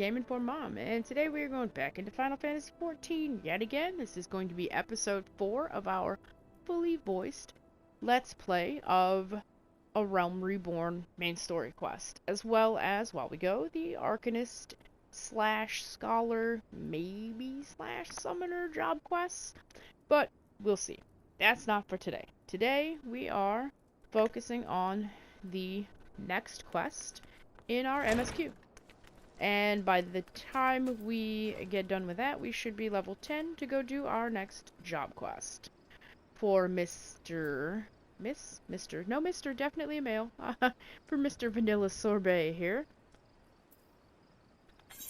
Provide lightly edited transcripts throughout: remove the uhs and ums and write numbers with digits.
Gaming for Mom, and today we are going back into Final Fantasy XIV yet again. This is going to be episode 4 of our fully voiced Let's Play of A Realm Reborn main story quest, as well as, while we go, the Arcanist slash Scholar, maybe slash Summoner job quests, but we'll see. That's not for today. Today we are focusing on the next quest in our MSQ. And by the time we get done with that, we should be level 10 to go do our next job quest. For Mr. Definitely a male. For Mr. Vanilla Sorbet here.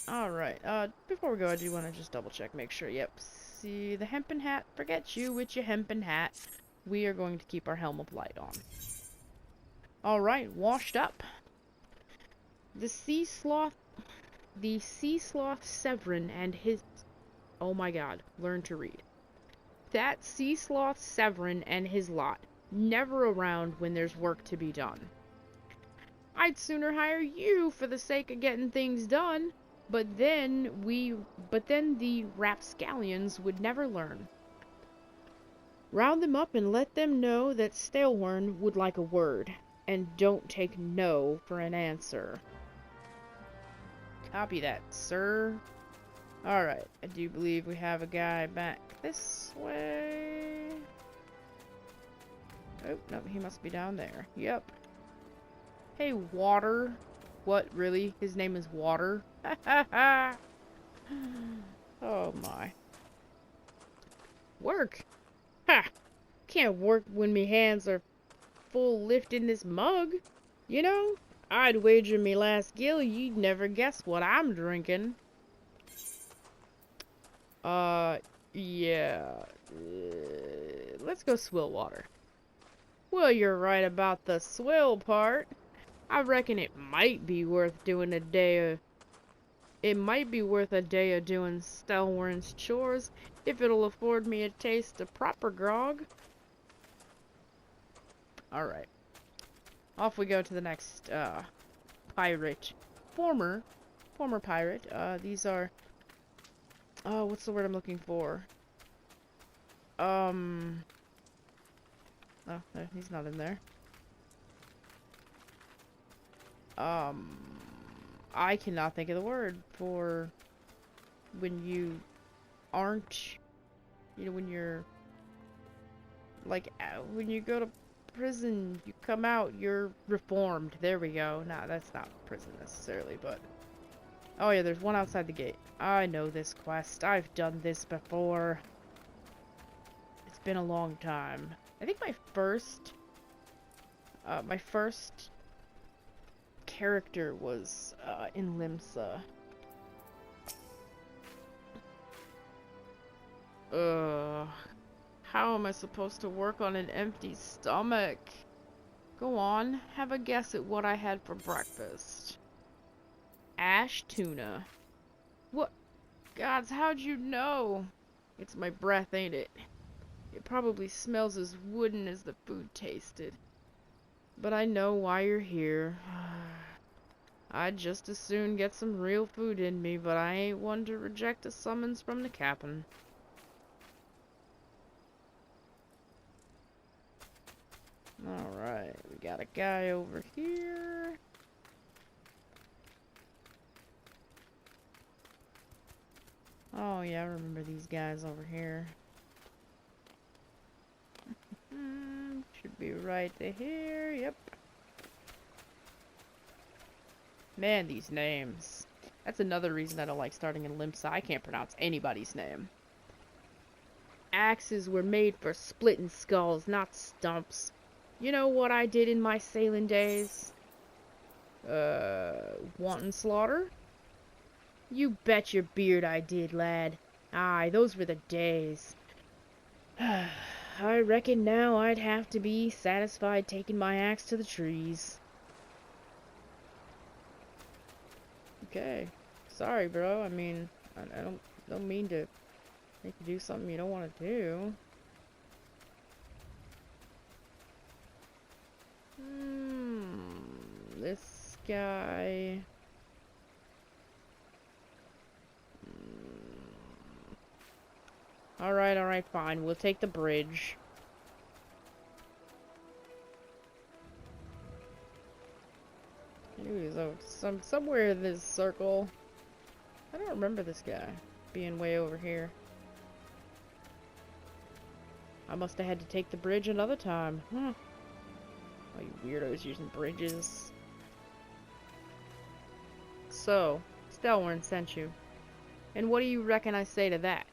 Alright, before we go, I do want to just double check, make sure, yep. See, the hempen hat, forget you with your hempen hat. We are going to keep our helm of light on. Alright, washed up. The sea sloth Severin and his... Oh my god, learn to read. That sea sloth Severin and his lot, never around when there's work to be done. I'd sooner hire you for the sake of getting things done, but then the rapscallions would never learn. Round them up and let them know that Stalehorn would like a word, and don't take no for an answer. Copy that, sir. Alright, I do believe we have a guy back this way. Oh, no, he must be down there. Yep. Hey, Water. What, really? His name is Water? Oh, my. Work? Ha! Can't work when me hands are full lifting this mug, you know? I'd wager me last gill you'd never guess what I'm drinking. Yeah. Let's go swill water. Well, you're right about the swill part. I reckon it might be worth doing a day of... It might be worth a day of doing Stalehorn's chores if it'll afford me a taste of proper grog. Alright. Off we go to the next, pirate. Former pirate. These are... Oh, what's the word I'm looking for? Oh, no, he's not in there. I cannot think of the word for when you aren't, you know, when you're, like, when you go to prison, you come out, you're reformed. There we go. Nah, that's not prison necessarily, but... Oh yeah, there's one outside the gate. I know this quest. I've done this before. It's been a long time. I think my first character was, in Limsa. How am I supposed to work on an empty stomach? Go on, have a guess at what I had for breakfast. Ash tuna. What? Gods, how'd you know? It's my breath, ain't it? It probably smells as wooden as the food tasted. But I know why you're here. I'd just as soon get some real food in me, but I ain't one to reject a summons from the captain. Alright, we got a guy over here. Oh yeah, I remember these guys over here. Should be right here, yep. Man, these names. That's another reason I don't like starting in Limsa. I can't pronounce anybody's name. Axes were made for splitting skulls, not stumps. You know what I did in my sailing days? Wanton slaughter? You bet your beard I did, lad. Aye, those were the days. I reckon now I'd have to be satisfied taking my axe to the trees. Okay. Sorry, bro. I mean, I don't mean to make you do something you don't want to do. This guy... Alright, fine. We'll take the bridge. Anyways, somewhere in this circle. I don't remember this guy being way over here. I must have had to take the bridge another time. Oh, you weirdos using bridges. So, Stelwarn sent you. And what do you reckon I say to that?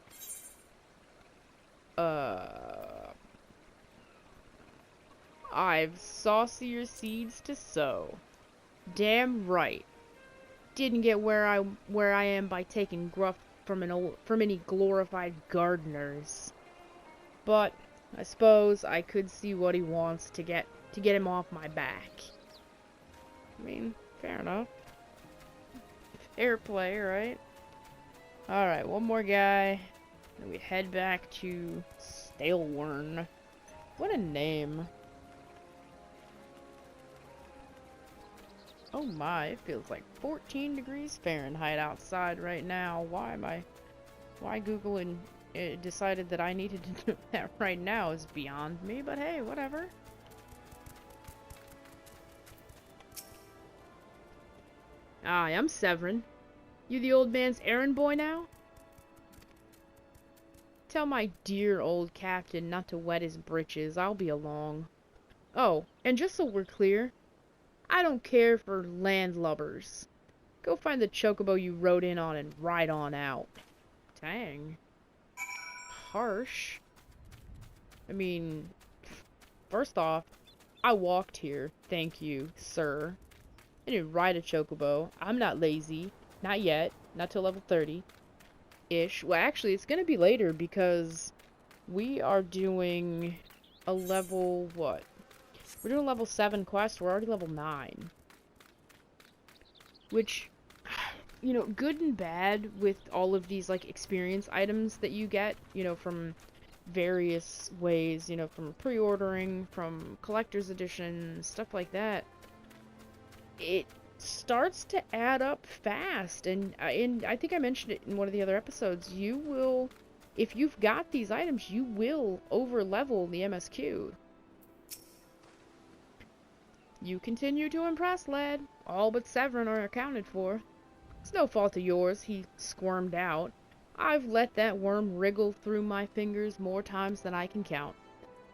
I've saucier seeds to sow. Damn right. Didn't get where I am by taking gruff from any glorified gardeners. But I suppose I could see what he wants to get him off my back. I mean, fair enough. Fair play, right? Alright, one more guy. Then we head back to Stelwarn. What a name. Oh my, it feels like 14 degrees Fahrenheit outside right now. Why Google decided that I needed to do that right now is beyond me, but hey, whatever. Hi, I'm Severin. You the old man's errand boy now? Tell my dear old captain not to wet his britches. I'll be along. Oh, and just so we're clear, I don't care for landlubbers. Go find the chocobo you rode in on and ride on out. Dang. Harsh. I mean, first off, I walked here. Thank you, sir. I didn't ride a chocobo. I'm not lazy. Not yet. Not till level 30-ish. Well, actually, it's gonna be later because we are doing a level, what? We're doing a level 7 quest. We're already level 9. Which, you know, good and bad with all of these, like, experience items that you get, you know, from various ways, you know, from pre-ordering, from collector's edition, stuff like that. It starts to add up fast, and I think I mentioned it in one of the other episodes. You will, if you've got these items, you will over-level the MSQ. You continue to impress, lad. All but Severin are accounted for. It's no fault of yours he squirmed out. I've let that worm wriggle through my fingers more times than I can count.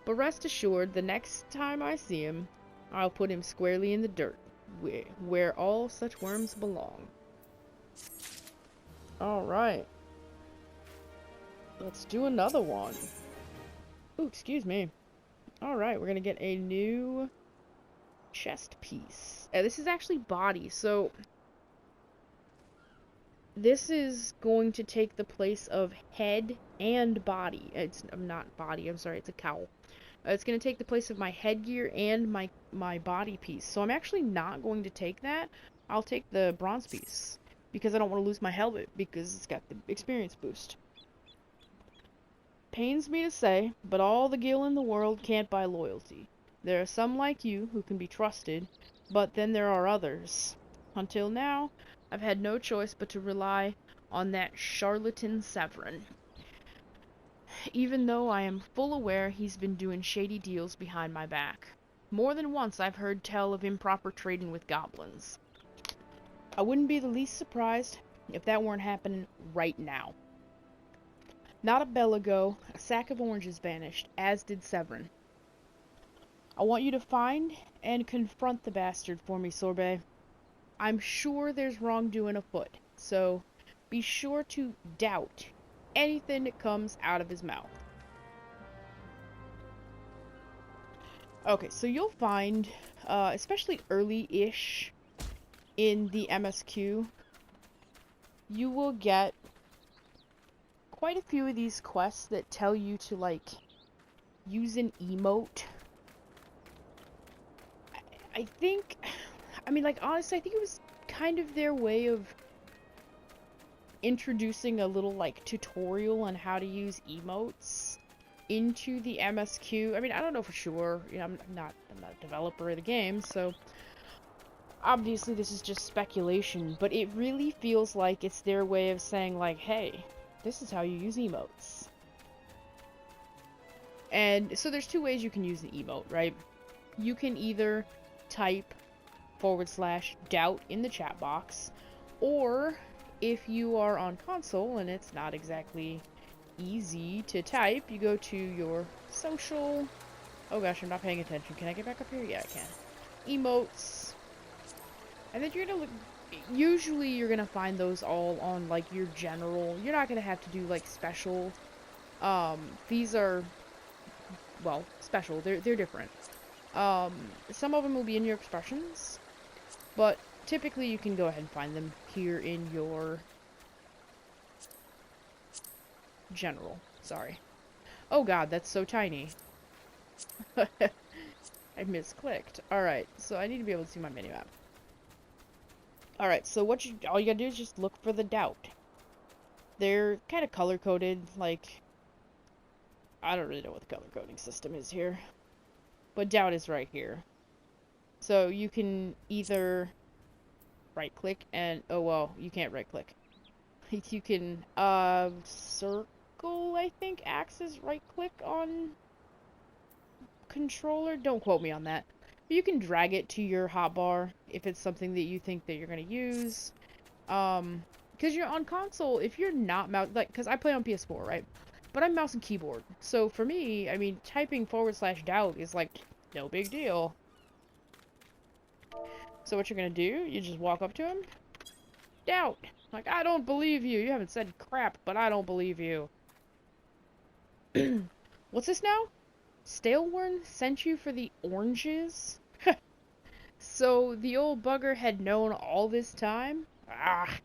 But rest assured, the next time I see him, I'll put him squarely in the dirt, where all such worms belong. Alright. Let's do another one. Ooh, excuse me. Alright, we're gonna get a new chest piece. This is actually body, so this is going to take the place of head and body. It's not body, I'm sorry, it's a cowl. It's going to take the place of my headgear and my body piece. So I'm actually not going to take that. I'll take the bronze piece because I don't want to lose my helmet because it's got the experience boost. Pains me to say, but all the gil in the world can't buy loyalty. There are some like you who can be trusted, but then there are others. Until now, I've had no choice but to rely on that charlatan Severin. Even though I am full aware he's been doing shady deals behind my back. More than once I've heard tell of improper trading with goblins. I wouldn't be the least surprised if that weren't happening right now. Not a bell ago, a sack of oranges vanished, as did Severin. I want you to find and confront the bastard for me, Sorbet. I'm sure there's wrongdoing afoot, so be sure to doubt anything that comes out of his mouth. Okay, so you'll find, especially early-ish in the MSQ, you will get quite a few of these quests that tell you to, like, use an emote. I think, I mean, like, honestly, I think it was kind of their way of introducing a little, like, tutorial on how to use emotes into the MSQ. I mean, I don't know for sure. You know, I'm not a developer of the game, so obviously this is just speculation, but it really feels like it's their way of saying, like, hey, this is how you use emotes. And so there's two ways you can use the emote, right? You can either type /doubt in the chat box, or if you are on console and it's not exactly easy to type, you go to your social. Oh gosh, I'm not paying attention. Can I get back up here? Yeah, I can. Emotes. And then you're gonna look. Usually you're gonna find those all on like your general. You're not gonna have to do like special. These are, well, special. They're different. Some of them will be in your expressions, but typically you can go ahead and find them here in your general. Sorry. Oh god, that's so tiny. I misclicked. Alright, so I need to be able to see my minimap. Alright, so all you gotta do is just look for the doubt. They're kind of color-coded, like, I don't really know what the color coding system is here. But doubt is right here. So you can either right-click and, oh well, you can't right-click. You can, circle, I think, acts as right-click on controller. Don't quote me on that. But you can drag it to your hotbar if it's something that you think that you're going to use. Because you're on console, if you're not mouse, like, because I play on PS4, right? But I'm mouse and keyboard. So for me, I mean, typing /doubt is like no big deal. So what you're going to do, you just walk up to him. Doubt. Like, I don't believe you. You haven't said crap, but I don't believe you. What's this now? Staleworn sent you for the oranges? So the old bugger had known all this time? Ah,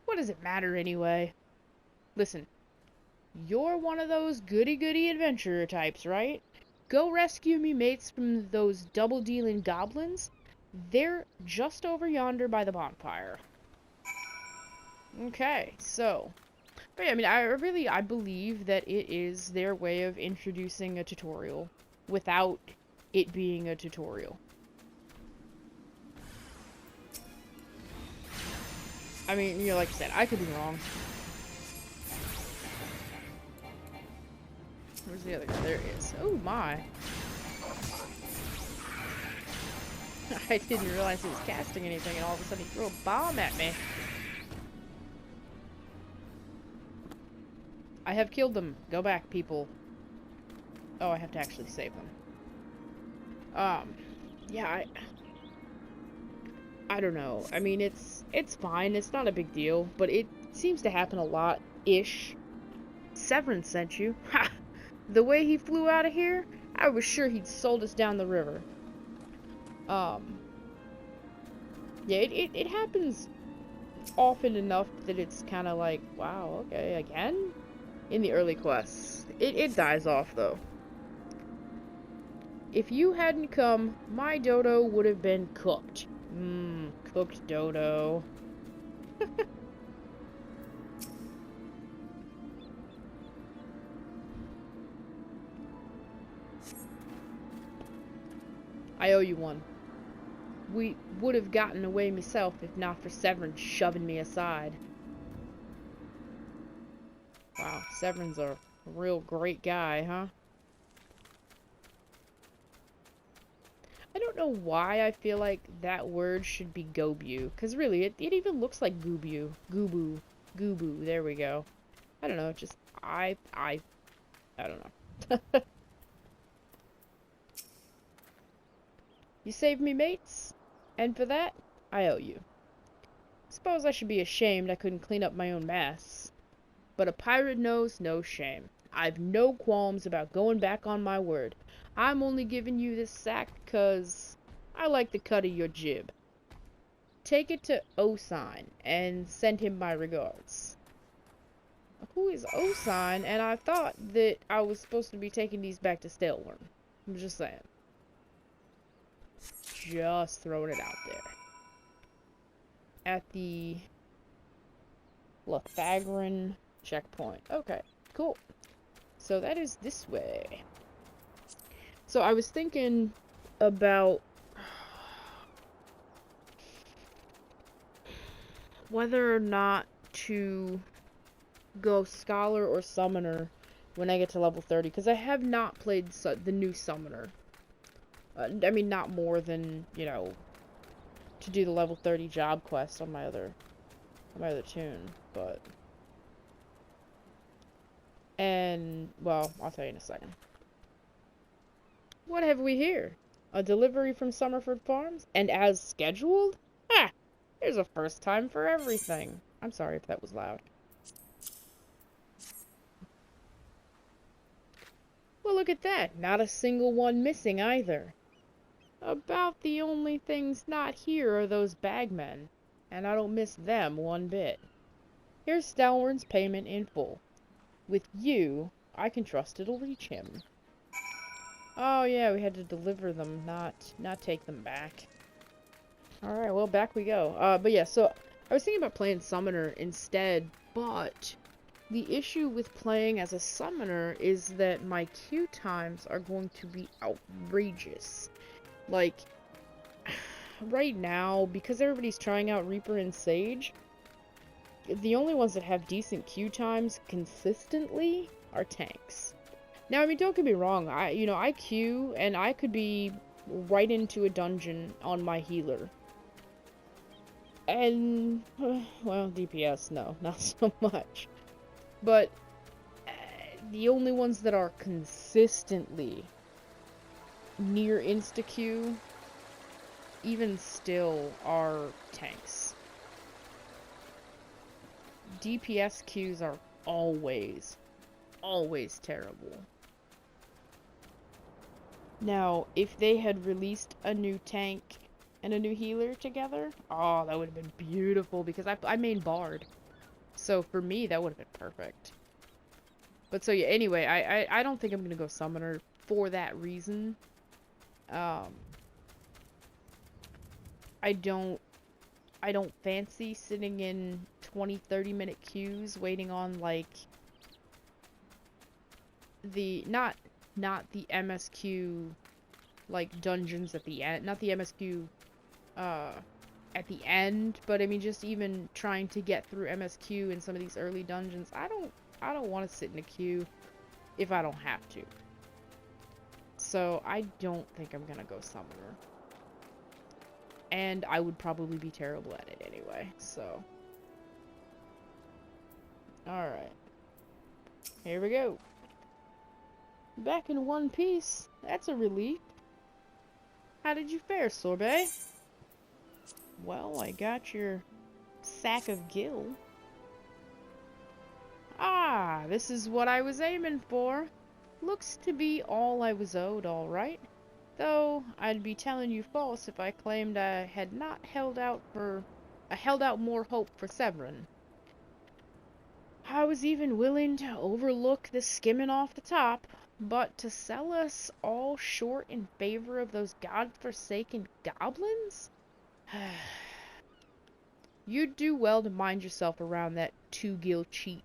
what does it matter anyway? Listen, you're one of those goody-goody adventurer types, right? Go rescue me mates from those double-dealing goblins. They're just over yonder by the bonfire. Okay, so... But yeah, I mean, I believe that it is their way of introducing a tutorial without it being a tutorial. I mean, you know, like I said, I could be wrong. Where's the other guy? There he is. Oh my. I didn't realize he was casting anything, and all of a sudden he threw a bomb at me. I have killed them. Go back, people. Oh, I have to actually save them. Yeah, I don't know. I mean, it's fine. It's not a big deal, but it seems to happen a lot-ish. Severin sent you. Ha! The way he flew out of here, I was sure he'd sold us down the river. Yeah, it happens often enough that it's kind of like, wow, okay, again? In the early quests. It dies off, though. If you hadn't come, my dodo would have been cooked. Cooked dodo. I owe you one. We would have gotten away myself if not for Severin shoving me aside. Wow, Severin's a real great guy, huh? I don't know why I feel like that word should be gobu, because really, it even looks like goobu. Goobu, there we go. I don't know, just, I don't know. You saved me, mates, and for that, I owe you. Suppose I should be ashamed I couldn't clean up my own mess. But a pirate knows no shame. I've no qualms about going back on my word. I'm only giving you this sack 'cause I like the cut of your jib. Take it to Osine and send him my regards. Who is Osine? And I thought that I was supposed to be taking these back to Staleworn. I'm just saying. Just throwing it out there. At the Lethagran checkpoint. Okay, cool. So that is this way. So I was thinking about whether or not to go Scholar or Summoner when I get to level 30, because I have not played the new Summoner. I mean, not more than, you know, to do the level 30 job quest on my other tune, but... And, well, I'll tell you in a second. What have we here? A delivery from Summerford Farms? And as scheduled? Ah! There's a first time for everything. I'm sorry if that was loud. Well, look at that. Not a single one missing either. About the only things not here are those bagmen. And I don't miss them one bit. Here's Stalwern's payment in full. With you, I can trust it'll reach him. Oh yeah, we had to deliver them, not take them back. Alright, well, back we go. But yeah, so I was thinking about playing Summoner instead, but the issue with playing as a Summoner is that my queue times are going to be outrageous. Like, right now, because everybody's trying out Reaper and Sage, the only ones that have decent queue times consistently are tanks. Now, I mean, don't get me wrong, I queue, and I could be right into a dungeon on my healer. And, well, DPS, no, not so much. But, the only ones that are consistently near insta-queue, even still, are tanks. DPS queues are always terrible. Now, if they had released a new tank and a new healer together, oh, that would have been beautiful, because I main Bard. So for me, that would have been perfect. But so yeah, anyway, I don't think I'm gonna go Summoner for that reason. I don't fancy sitting in 20-30 minute queues waiting on, like, the not the MSQ, like, dungeons at the end, not the MSQ at the end, but I mean just even trying to get through MSQ in some of these early dungeons. I don't want to sit in a queue if I don't have to. So I don't think I'm gonna go Summoner. And I would probably be terrible at it anyway, so. Alright. Here we go. Back in one piece. That's a relief. How did you fare, Sorbet? Well, I got your sack of gill. Ah, this is what I was aiming for. Looks to be all I was owed, all right. Though I'd be telling you false if I claimed I had not held out more hope for Severin. I was even willing to overlook the skimming off the top, but to sell us all short in favor of those godforsaken goblins? You'd do well to mind yourself around that two-gill cheat.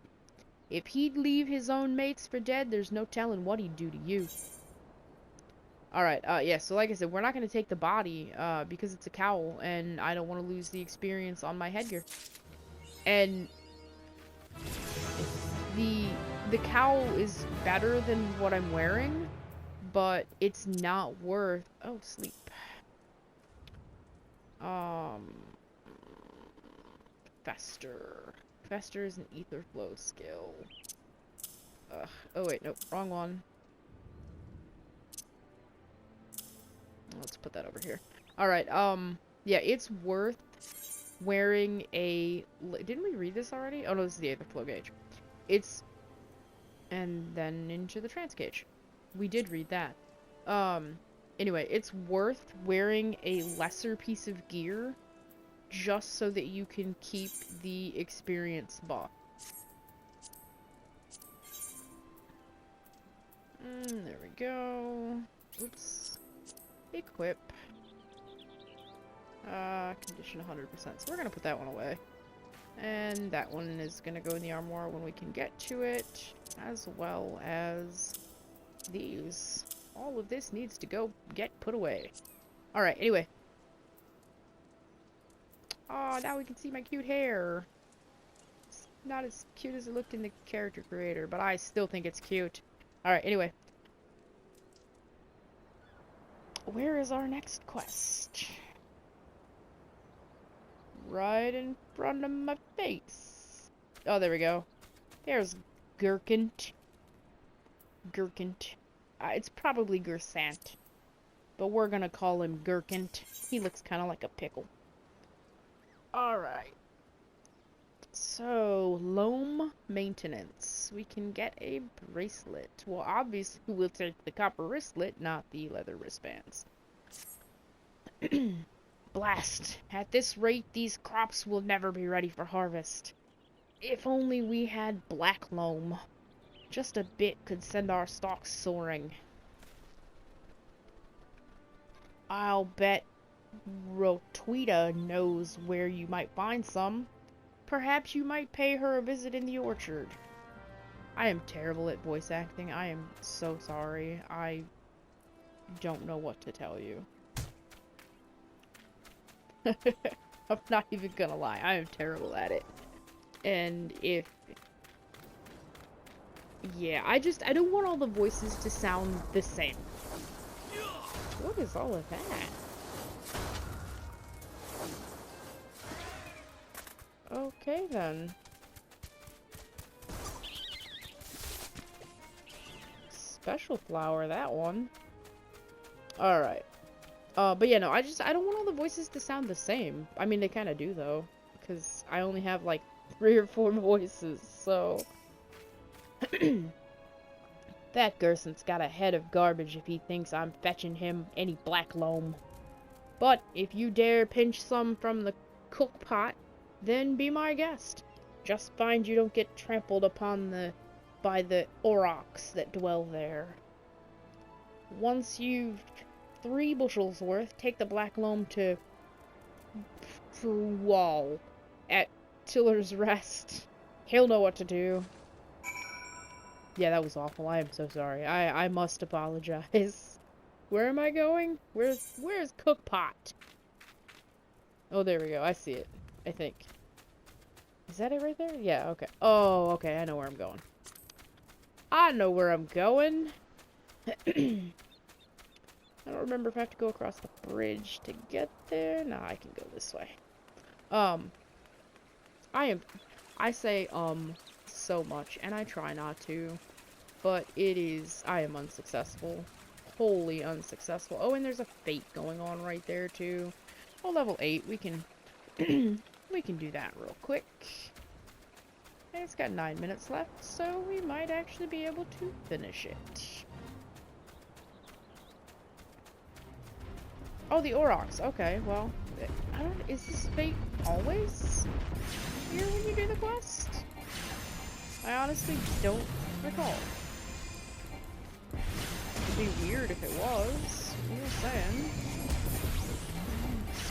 If he'd leave his own mates for dead, there's no telling what he'd do to you. Alright, yeah, so like I said, we're not going to take the body, because it's a cowl, and I don't want to lose the experience on my headgear. And the cowl is better than what I'm wearing, but it's not worth... Oh, sleep. Fester. Fester is an ether flow skill. Oh wait, nope, wrong one. Let's put that over here. Alright, yeah, it's worth wearing a... Didn't we read this already? Oh no, this is the Aether Flow gauge. It's... And then into the Trance gauge. We did read that. Anyway, it's worth wearing a lesser piece of gear just so that you can keep the experience buff. There we go. Oops. Equip. Condition 100%. So we're gonna put that one away. And that one is gonna go in the armoire when we can get to it, as well as these. All of this needs to go get put away. Alright, anyway. Oh, now we can see my cute hair. It's not as cute as it looked in the character creator, but I still think it's cute. Alright, anyway. Where is our next quest? Right in front of my face. Oh, there we go. There's Gherkint. Gherkint. It's probably Gersant. But we're gonna call him Gherkint. He looks kind of like a pickle. Alright. So, Loam Maintenance. We can get a bracelet. Well, obviously we'll take the copper wristlet, not the leather wristbands. Blast. At this rate, these crops will never be ready for harvest. If only we had black loam. Just a bit could send our stalks soaring. I'll bet Rotweeta knows where you might find some. Perhaps you might pay her a visit in the orchard. I am terrible at voice acting. I am so sorry. I don't know what to tell you. I'm not even gonna lie. I am terrible at it. And if... yeah, I don't want all the voices to sound the same. What is all of that? Okay, then. Special flower, that one. Alright. But yeah, no, I don't want all the voices to sound the same. I mean, they kind of do, though. Because I only have, like, 3 or 4 voices, so... That Gerson's got a head of garbage if he thinks I'm fetching him any black loam. But if you dare pinch some from the cook pot, then be my guest. Just find you don't get trampled upon by the aurochs that dwell there. Once you've 3 bushels worth, take the black loam to Wall at Tiller's Rest. He'll know what to do. Yeah, that was awful. I am so sorry. I must apologize. Where am I going? Where's Cookpot? Oh, there we go. I see it. I think. Is that it right there? Yeah, okay. Oh, okay. I know where I'm going. I know where I'm going. I don't remember if I have to go across the bridge to get there. Nah, I can go this way. I say, so much, and I try not to, but I am unsuccessful. Wholly unsuccessful. Oh, and there's a fate going on right there, too. Oh, level 8, we can, we can do that real quick. And it's got 9 minutes left, so we might actually be able to finish it. Oh, the aurochs. Okay, well, is this fate always here when you do the quest? I honestly don't recall. It'd be weird if it was. I'm just saying.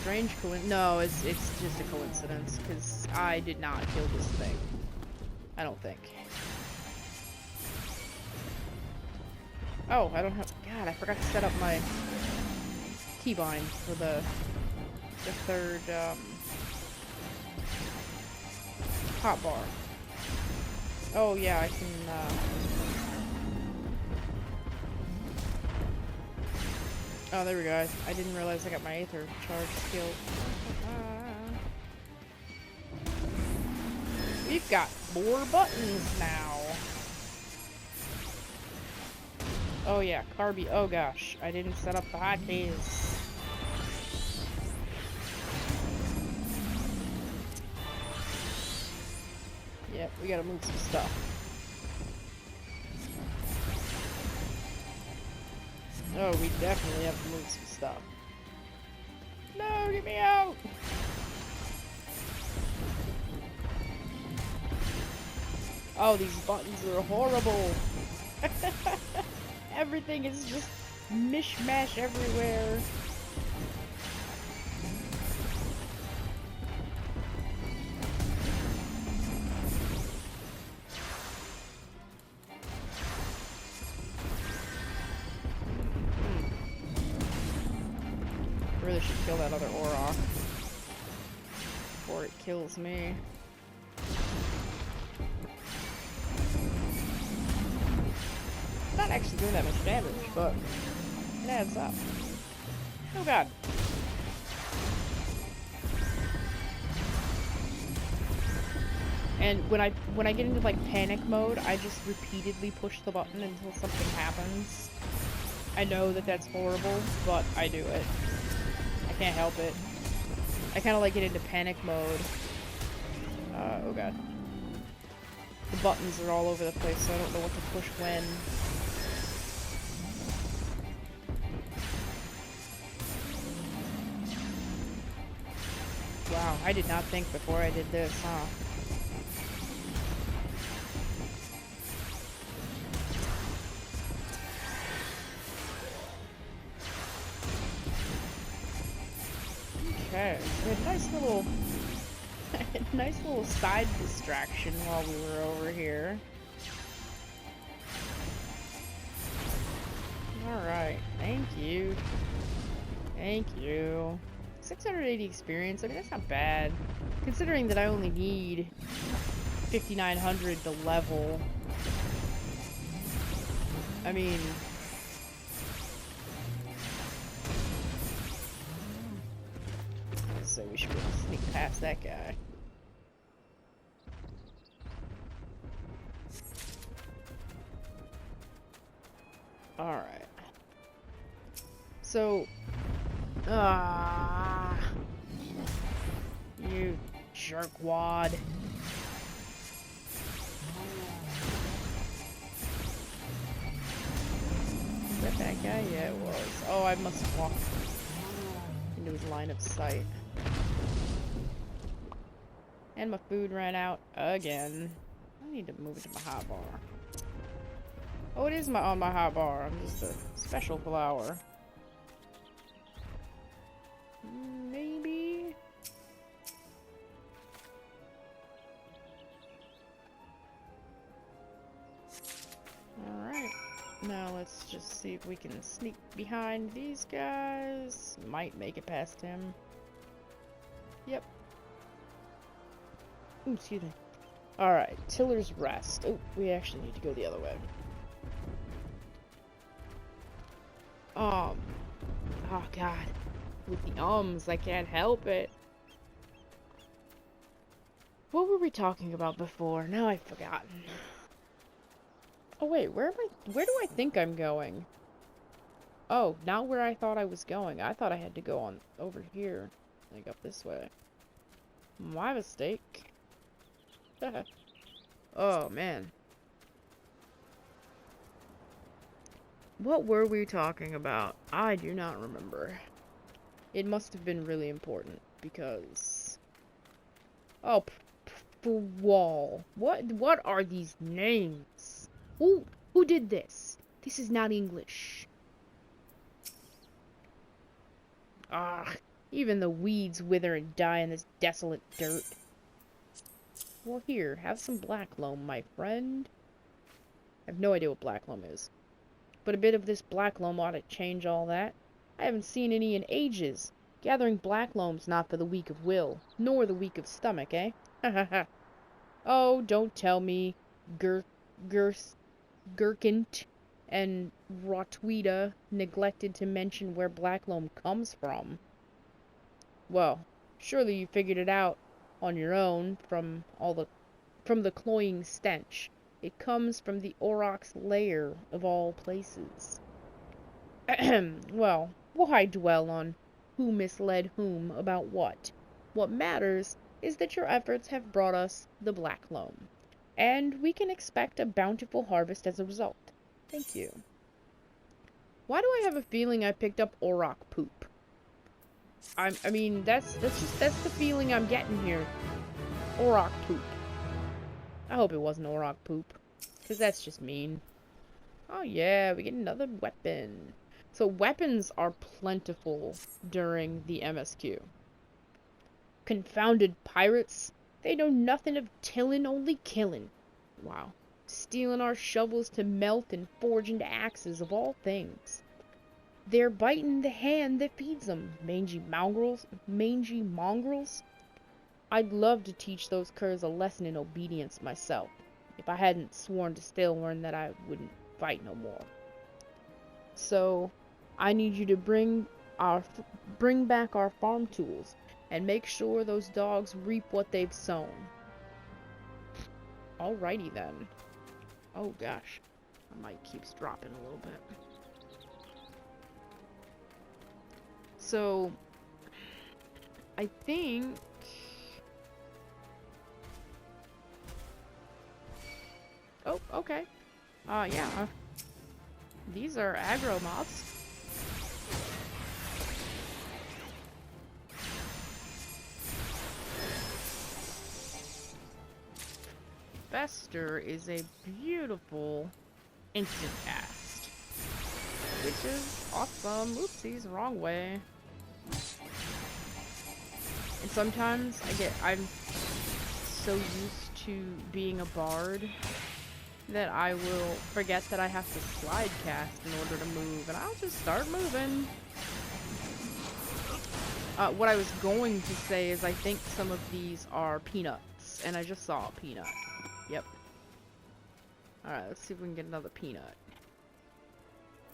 Strange coincidence. No, it's just a coincidence, because I did not kill this thing. I don't think. Oh, I don't have... God, I forgot to set up my keybind for the third, hotbar. Oh, yeah, I can, oh, there we go. I didn't realize I got my Aether charge skill. We've got 4 buttons now. Oh, yeah, Carby. Oh, gosh. I didn't set up the hotkeys. Yep, we gotta move some stuff. Oh, we definitely have to move some stuff. No, get me out! Oh, these buttons are horrible! Everything is just mishmash everywhere. Really should kill that other auroch before it kills me. not actually doing that much damage, but it adds up. Oh god. And when I get into like panic mode, I just repeatedly push the button until something happens. I know that that's horrible, but I do it. I can't help it. I kind of like get into panic mode. Oh god. The buttons are all over the place, so I don't know what to push when. Wow, I did not think before I did this, huh? Okay, we had a nice little side distraction while we were over here. Alright, thank you. Thank you. 680 experience, I mean that's not bad. Considering that I only need 5,900 to level. I mean... so we should be able to sneak past that guy. Alright. So... you jerkwad. Is that guy? Yeah, it was. Oh, I must have walked into his line of sight. And my food ran out again. I need to move it to my hot bar. Oh, it is on my hot bar. I'm just a special flower. Maybe. Alright. Now let's just see if we can sneak behind these guys. Might make it past him. Yep. Ooh, excuse me. Alright, Tiller's Rest. Oh, we actually need to go the other way. Oh god. With the ums, I can't help it. What were we talking about before? Now I've forgotten. Oh wait, where do I think I'm going? Oh, not where I thought I was going. I thought I had to go on over here. Like up this way. My mistake. Oh man. What were we talking about? I do not remember. It must have been really important because... oh, wall. What are these names? Who did this? This is not English. Ah, even the weeds wither and die in this desolate dirt. Well, here, have some black loam, my friend. I have no idea what black loam is. But a bit of this black loam ought to change all that. I haven't seen any in ages. Gathering black loam's not for the weak of will, nor the weak of stomach, eh? Ha ha ha. Oh, don't tell me Gurkint and Rotweeda neglected to mention where black loam comes from. Well, surely you figured it out on your own from the cloying stench. It comes from the Aurochs' lair of all places. Well, why dwell on who misled whom about what? What matters is that your efforts have brought us the black loam, and we can expect a bountiful harvest as a result. Thank you. Why do I have a feeling I picked up Auroch poop? I mean, that's the feeling I'm getting here. Auroch poop. I hope it wasn't Auroch poop, because that's just mean. Oh yeah, we get another weapon. So weapons are plentiful during the MSQ. Confounded pirates. They know nothing of tillin', only killin'. Wow. Stealing our shovels to melt and forge into axes of all things. They're biting the hand that feeds them, mangy mongrels. I'd love to teach those curs a lesson in obedience myself, if I hadn't sworn to still learn that I wouldn't fight no more. So I need you to bring back our farm tools and make sure those dogs reap what they've sown. Alrighty then. Oh gosh, my mic keeps dropping a little bit. So I think oh, okay. Yeah. These are aggro mobs. Fester is a beautiful instant cast, which is awesome. Oopsies, wrong way. And sometimes I'm so used to being a bard that I will forget that I have to slide cast in order to move, and I'll just start moving. What I was going to say is I think some of these are peanuts, and I just saw a peanut. Yep. Alright, let's see if we can get another peanut.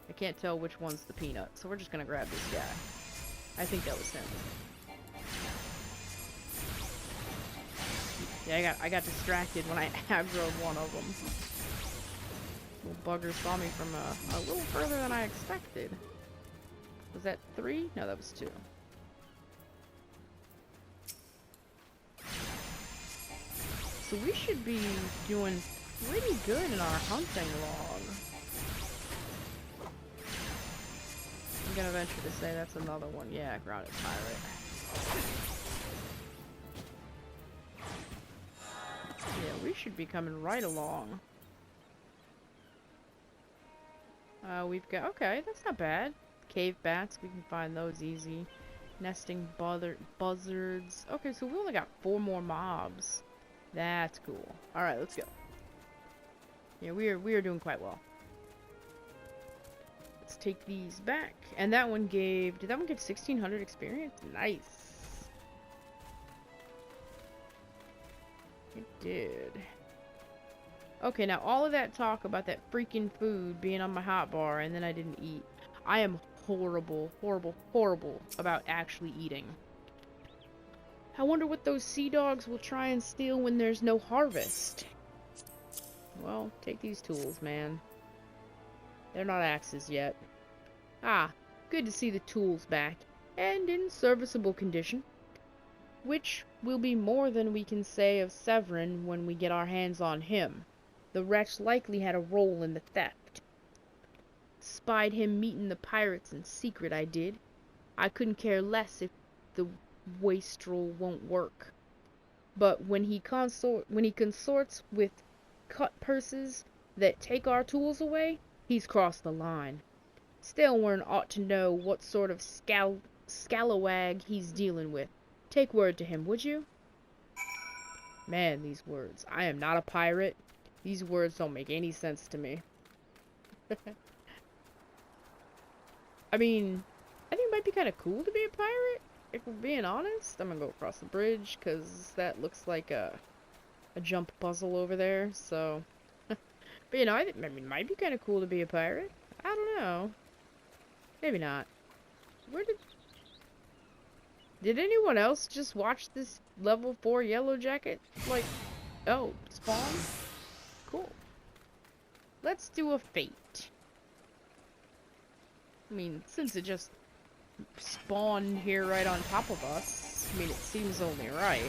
I can't tell which one's the peanut, so we're just gonna grab this guy. I think that was him. Yeah, I got distracted when I aggroed one of them. Little bugger saw me from a little further than I expected. Was that 3? No, that was 2. So we should be doing pretty good in our hunting log. I'm gonna venture to say that's another one. Yeah, grounded pirate. Yeah, we should be coming right along. We've got, okay, that's not bad. Cave bats, we can find those easy. Nesting buzzards. Okay, so we only got 4 more mobs. That's cool. Alright, let's go. Yeah, we are doing quite well. Let's take these back. And that one gave, did that one give 1600 experience? Nice. It did. Okay, now all of that talk about that freaking food being on my hotbar and then I didn't eat. I am horrible, horrible, horrible about actually eating. I wonder what those sea dogs will try and steal when there's no harvest. Well, take these tools, man. They're not axes yet. Ah, good to see the tools back, and in serviceable condition. Which will be more than we can say of Severin when we get our hands on him. The wretch likely had a role in the theft. Spied him meeting the pirates in secret, I did. I couldn't care less if the wastrel won't work. But when he consorts with cut purses that take our tools away, he's crossed the line. Stalwern ought to know what sort of scalawag he's dealing with. Take word to him, would you? Man, these words. I am not a pirate. These words don't make any sense to me. I mean, I think it might be kind of cool to be a pirate, if we're being honest. I'm gonna go across the bridge, because that looks like a jump puzzle over there, so... But, you know, I mean, it might be kind of cool to be a pirate. I don't know. Maybe not. Where did anyone else just watch this level 4 yellow jacket? Like, oh, spawn? Cool. Let's do a fate. I mean, since it just spawned here right on top of us, I mean, it seems only right.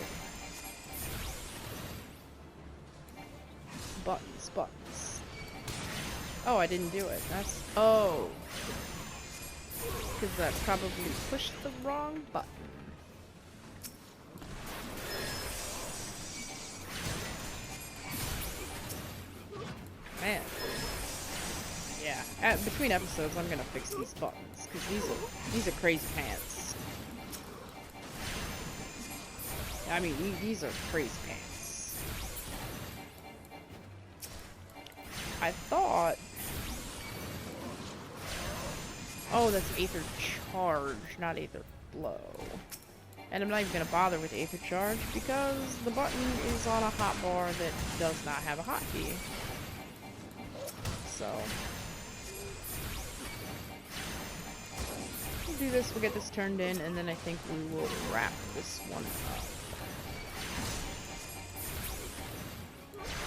Buttons, buttons. Oh, I didn't do it. That's... oh. Because I probably pushed the wrong button. Man. Yeah, between episodes I'm gonna fix these buttons, because these are crazy pants. I mean, these are crazy pants. I thought... oh, that's Aether Charge, not Aether Blow. And I'm not even gonna bother with Aether Charge, because the button is on a hotbar that does not have a hotkey. So... we'll do this, we'll get this turned in, and then I think we will wrap this one up.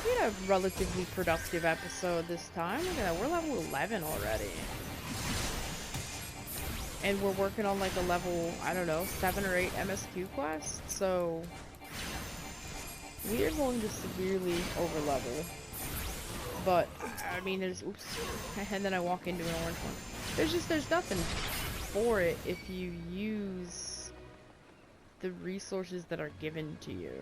We had a relatively productive episode this time. Look at that, we're level 11 already. And we're working on like a level, I don't know, 7 or 8 MSQ quests, so we are going to severely over-level. But, I mean, there's, oops, and then I walk into an orange one. There's nothing for it if you use the resources that are given to you.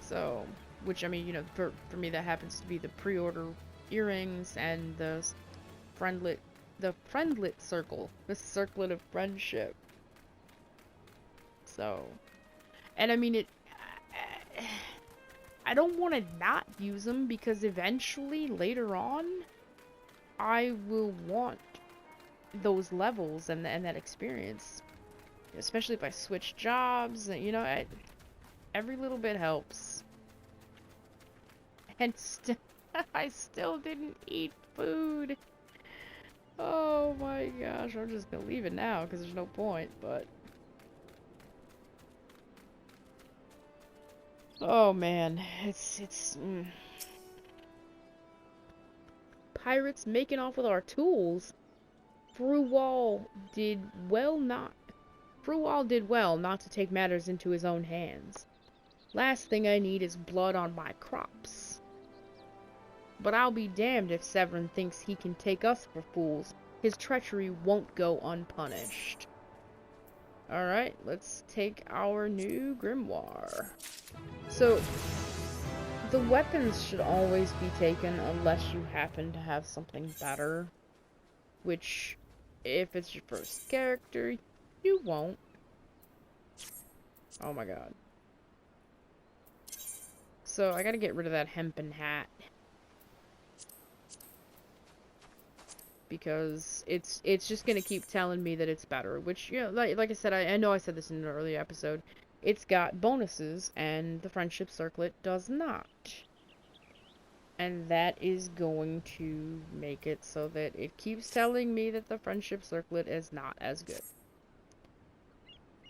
So, which, I mean, you know, for me that happens to be the pre-order earrings and the friendlet circle, the circlet of friendship. So, and I mean, I don't want to not use them because eventually, later on, I will want those levels and that experience. Especially if I switch jobs, you know, every little bit helps. And I still didn't eat food. Oh my gosh, I'm just gonna leave it now because there's no point, but... Oh man, it's Pirates making off with our tools. Fruwall did well not to take matters into his own hands. Last thing I need is blood on my crops. But I'll be damned if Severin thinks he can take us for fools. His treachery won't go unpunished. Alright, let's take our new grimoire. So, the weapons should always be taken unless you happen to have something better. Which, if it's your first character, you won't. Oh my god. So, I gotta get rid of that hempen hat. Because it's just gonna keep telling me that it's better. Which, you know, like I said, I know I said this in an earlier episode. It's got bonuses, and the Friendship Circlet does not. And that is going to make it so that it keeps telling me that the Friendship Circlet is not as good.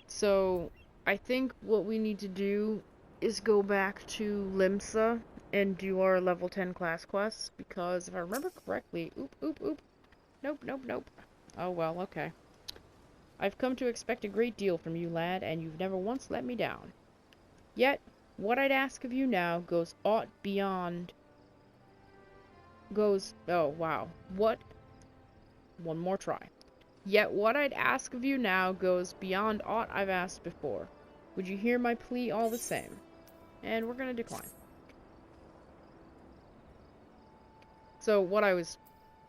So, I think what we need to do is go back to Limsa and do our level 10 class quests, because if I remember correctly... Oop. Nope. Oh well, okay. I've come to expect a great deal from you, lad, and you've never once let me down. Yet, what I'd ask of you now goes aught beyond... Oh, wow. One more try. Yet, what I'd ask of you now goes beyond aught I've asked before. Would you hear my plea all the same? And we're gonna decline. So, what I was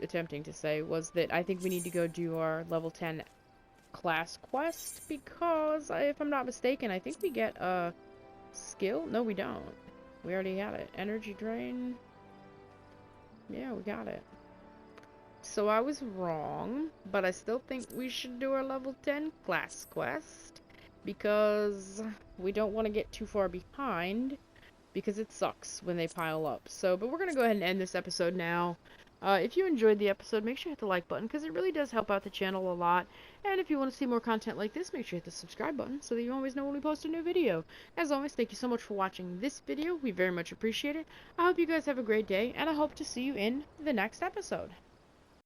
attempting to say was that I think we need to go do our level 10 class quest, because if I'm not mistaken, I think we get a skill. No, we don't. We already got it. Energy drain. Yeah, we got it. So I was wrong, but I still think we should do our level 10 class quest, because we don't want to get too far behind, because it sucks when they pile up. So, but we're going to go ahead and end this episode now. If you enjoyed the episode, make sure you hit the like button, because it really does help out the channel a lot. And if you want to see more content like this, make sure you hit the subscribe button, so that you always know when we post a new video. As always, thank you so much for watching this video. We very much appreciate it. I hope you guys have a great day, and I hope to see you in the next episode.